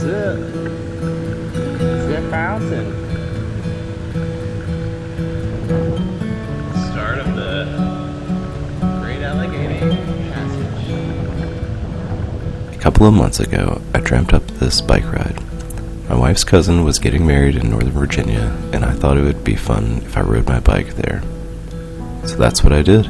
is it. It's that fountain. Start of the Great Allegheny Passage. A couple of months ago, I dreamt up this bike ride. My wife's cousin was getting married in Northern Virginia, and I thought it would be fun if I rode my bike there. So that's what I did.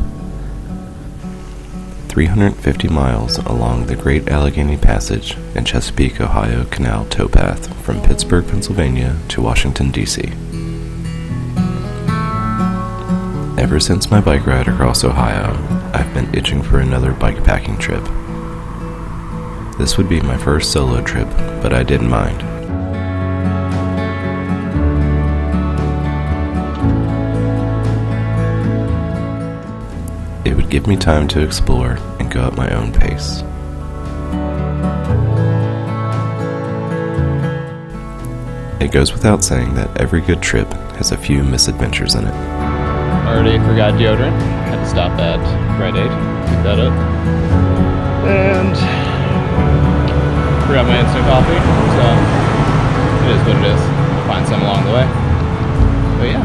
350 miles along the Great Allegheny Passage and Chesapeake, Ohio Canal Towpath from Pittsburgh, Pennsylvania to Washington D.C. Ever since my bike ride across Ohio, I've been itching for another bikepacking trip. This would be my first solo trip, but I didn't mind. It would give me time to explore and go at my own pace. It goes without saying that every good trip has a few misadventures in it. Already forgot deodorant. Had to stop at Rite Aid, pick that up. And forgot my instant coffee, so it is what it is. I'll find some along the way. But yeah,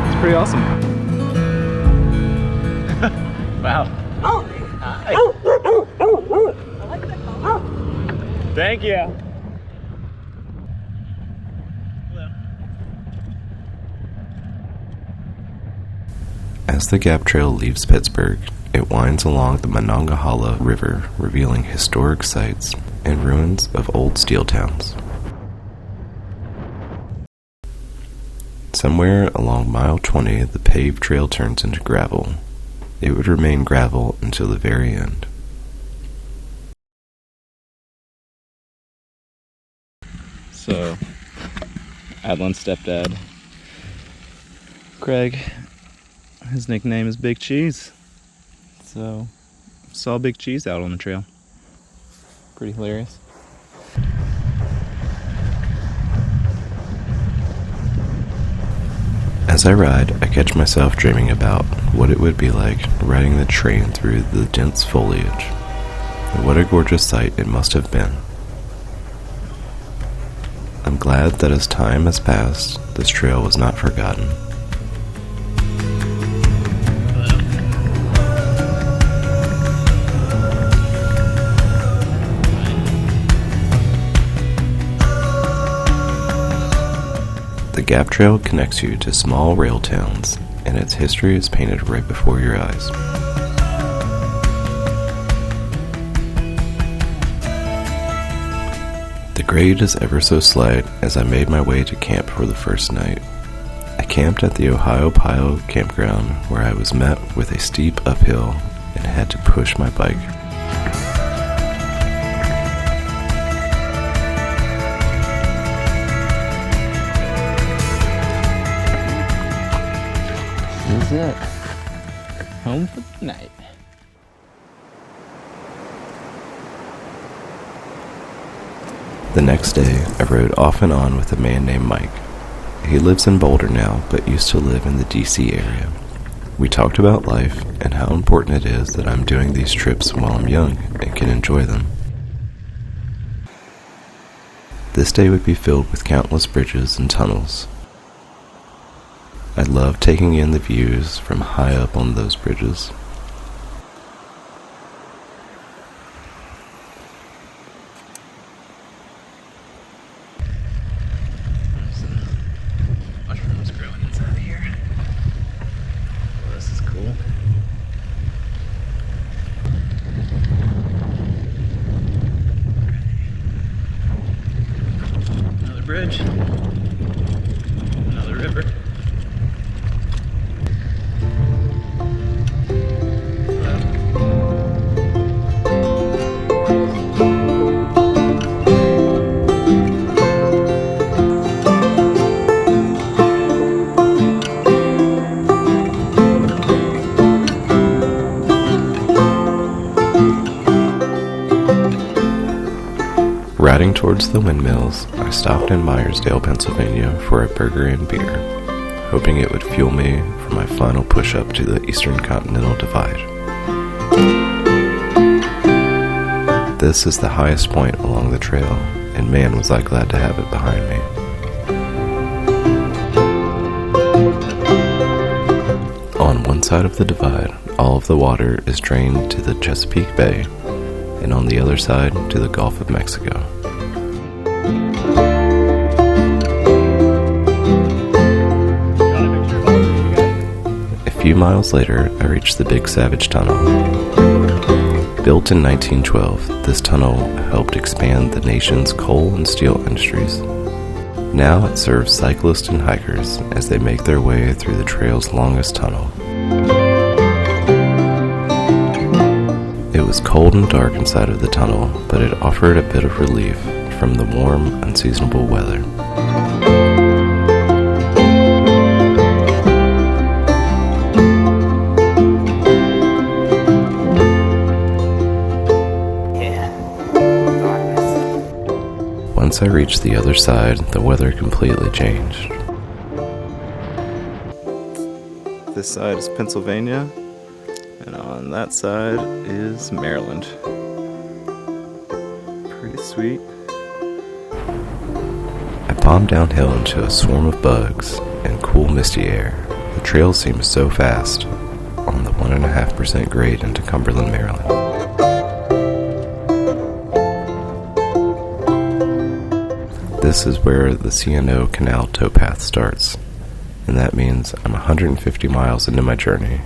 it's pretty awesome. Wow. Hi. I like that color. Thank you. Hello. As the Gap Trail leaves Pittsburgh, it winds along the Monongahela River, revealing historic sites and ruins of old steel towns. Somewhere along mile 20, the paved trail turns into gravel. It would remain gravel until the very end. So, Adlin's stepdad, Craig, his nickname is Big Cheese. So, saw Big Cheese out on the trail. Pretty hilarious. As I ride, I catch myself dreaming about what it would be like riding the train through the dense foliage. And what a gorgeous sight it must have been. I'm glad that as time has passed, this trail was not forgotten. The Gap Trail connects you to small rail towns, and its history is painted right before your eyes. The grade is ever so slight as I made my way to camp for the first night. I camped at the Ohio Campground, where I was met with a steep uphill and had to push my bike. This is it. Home for the night. The next day, I rode off and on with a man named Mike. He lives in Boulder now, but used to live in the D.C. area. We talked about life and how important it is that I'm doing these trips while I'm young and can enjoy them. This day would be filled with countless bridges and tunnels. I love taking in the views from high up on those bridges. There's some mushrooms growing inside here. Well, this is cool. Another bridge. Another river. Riding towards the windmills, I stopped in Myersdale, Pennsylvania for a burger and beer, hoping it would fuel me for my final push-up to the Eastern Continental Divide. This is the highest point along the trail, and man was I glad to have it behind me. On one side of the divide, all of the water is drained to the Chesapeake Bay, and on the other side to the Gulf of Mexico. A few miles later, I reached the Big Savage Tunnel. Built in 1912, this tunnel helped expand the nation's coal and steel industries. Now it serves cyclists and hikers as they make their way through the trail's longest tunnel. It was cold and dark inside of the tunnel, but it offered a bit of relief from the warm, unseasonable weather. Once I reached the other side, the weather completely changed. This side is Pennsylvania, and on that side is Maryland. Pretty sweet. I bombed downhill into a swarm of bugs and cool misty air. The trail seemed so fast on the 1.5% grade into Cumberland, Maryland. This is where the C&O Canal Towpath starts, and that means I'm 150 miles into my journey.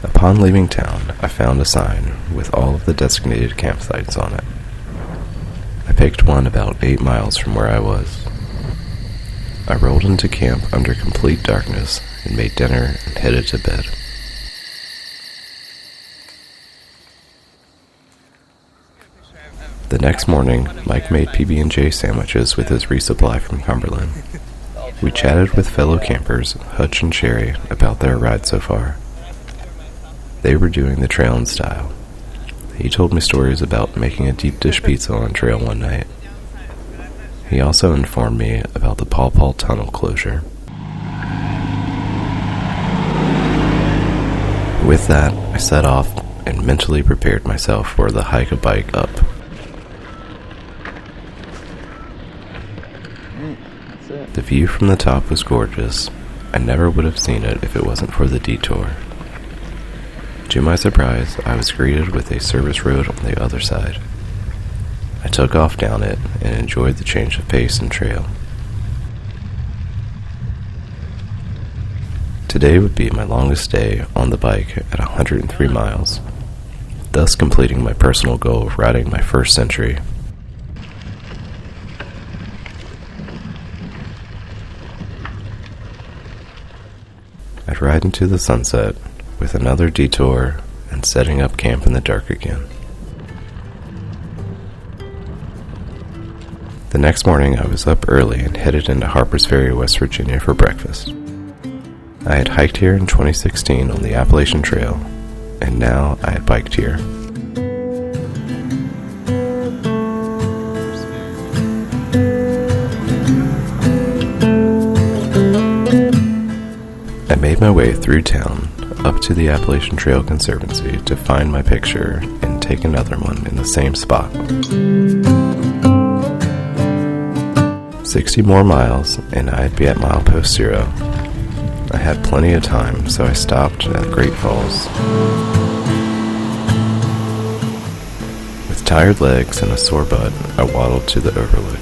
Upon leaving town, I found a sign with all of the designated campsites on it. I picked one about 8 miles from where I was. I rolled into camp under complete darkness and made dinner and headed to bed. The next morning, Mike made PB&J sandwiches with his resupply from Cumberland. We chatted with fellow campers, Hutch and Sherry, about their ride so far. They were doing the trail in style. He told me stories about making a deep dish pizza on trail one night. He also informed me about the Paw Paw Tunnel closure. With that, I set off and mentally prepared myself for the hike a bike up. The view from the top was gorgeous. I never would have seen it if it wasn't for the detour. To my surprise, I was greeted with a service road on the other side. I took off down it and enjoyed the change of pace and trail. Today would be my longest day on the bike at 103 miles, thus completing my personal goal of riding my first century. I'd ride into the sunset with another detour and setting up camp in the dark again. The next morning I was up early and headed into Harpers Ferry, West Virginia for breakfast. I had hiked here in 2016 on the Appalachian Trail, and now I had biked here. I made my way through town up to the Appalachian Trail Conservancy to find my picture and take another one in the same spot. 60 more miles and I'd be at milepost 0. I had plenty of time, so I stopped at Great Falls. With tired legs and a sore butt, I waddled to the overlook.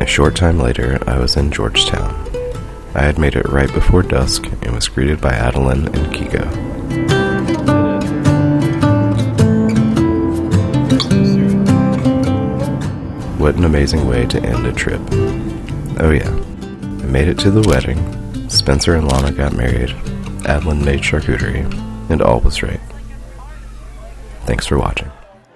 A short time later, I was in Georgetown. I had made it right before dusk and was greeted by Adeline and Kiko. What an amazing way to end a trip. Oh yeah, I made it to the wedding. Spencer and Lana got married. Adeline made charcuterie, and all was right. Thanks for watching.